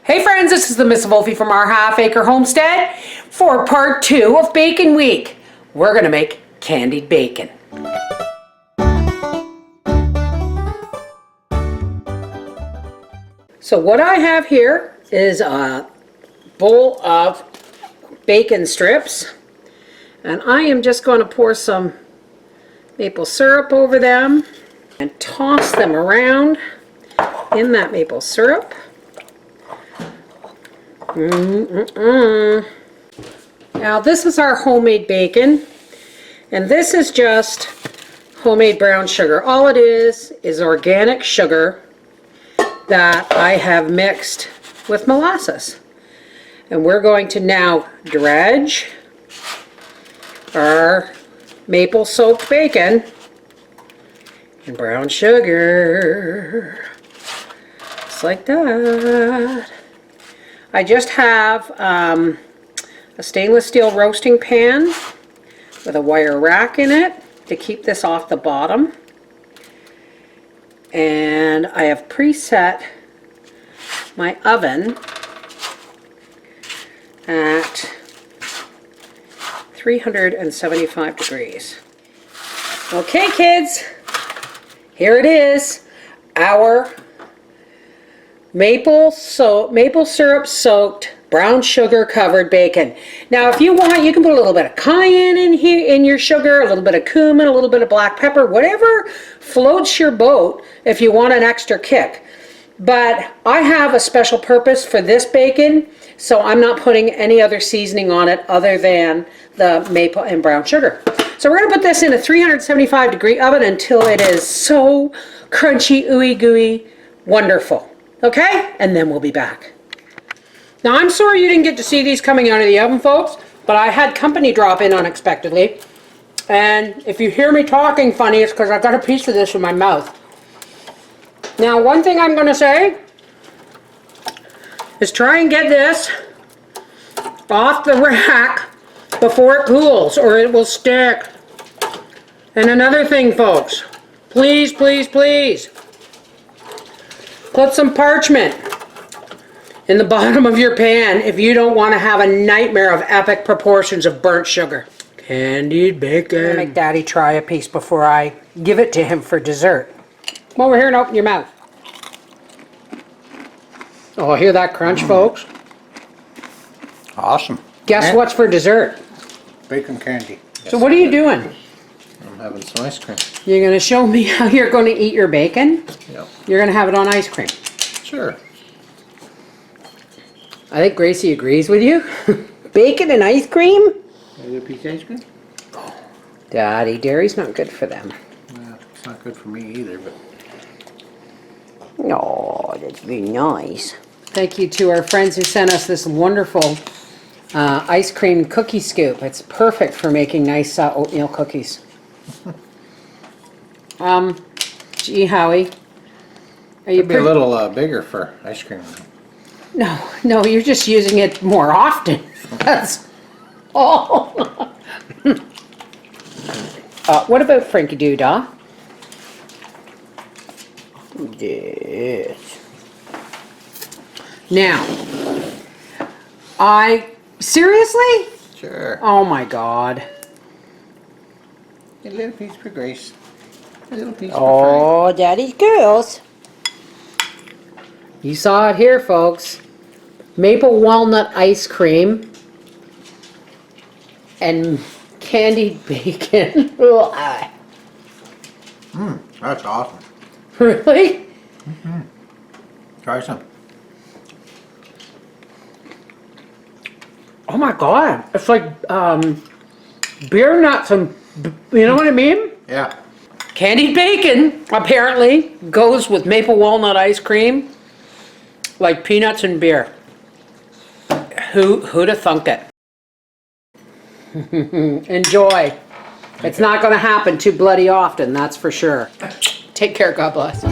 Hey friends, this is the MrsVolfie from our Half Acre Homestead for part 2 of Bacon Week. We're going to make candied bacon. So what I have here is a bowl of bacon strips, and I am just going to pour some maple syrup over them and toss them around in that maple syrup. Now this is our homemade bacon, and this is just homemade brown sugar. All it is organic sugar that I have mixed with molasses. And we're going to now dredge our maple soaked bacon in brown sugar, just like that. I just have a stainless steel roasting pan with a wire rack in it to keep this off the bottom. And I have preset my oven at 375 degrees. Okay kids, here it is, our maple syrup soaked brown sugar covered bacon. Now if you want, you can put a little bit of cayenne in here, in your sugar, a little bit of cumin, a little bit of black pepper, whatever floats your boat if you want an extra kick. But I have a special purpose for this bacon, so I'm not putting any other seasoning on it other than the maple and brown sugar. So we're going to put this in a 375 degree oven until it is so crunchy, ooey gooey, wonderful. Okay? And then we'll be back. Now I'm sorry you didn't get to see these coming out of the oven, folks, but I had company drop in unexpectedly. And if you hear me talking funny, it's because I've got a piece of this in my mouth. Now one thing I'm going to say is try and get this off the rack before it cools or it will stick. And another thing, folks, please, please, please, put some parchment in the bottom of your pan if you don't want to have a nightmare of epic proportions of burnt sugar. Candied bacon. I'm gonna make Daddy try a piece before I give it to him for dessert. Come over here and open your mouth. Oh, hear that crunch, folks? Awesome. Guess what's for dessert? Bacon candy. So what are you doing? I'm having some ice cream. You're going to show me how you're going to eat your bacon? Yep. You're going to have it on ice cream. Sure. I think Gracie agrees with you. Bacon and ice cream? Maybe a piece of ice cream? Daddy, dairy's not good for them. Yeah, it's not good for me either, but... Oh, that's very nice. Thank you to our friends who sent us this wonderful ice cream cookie scoop. It's perfect for making nice oatmeal cookies. Gee, Howie. Are you It'd be a little bigger for ice cream. No, you're just using it more often. That's all. What about Frankie Doodah? Yes. Now, seriously? Sure. Oh my God. A little piece for Grace. A little piece for Frank. Daddy's girls. You saw it here, folks. Maple walnut ice cream and candied bacon. That's awesome. Really? Mm-hmm. Try some. Oh my God. It's like beer nuts and, you know what I mean? Yeah. Candied bacon apparently goes with maple walnut ice cream like peanuts and beer. Who'd have thunk it? Enjoy. It's not going to happen too bloody often, that's for sure. Take care, God bless.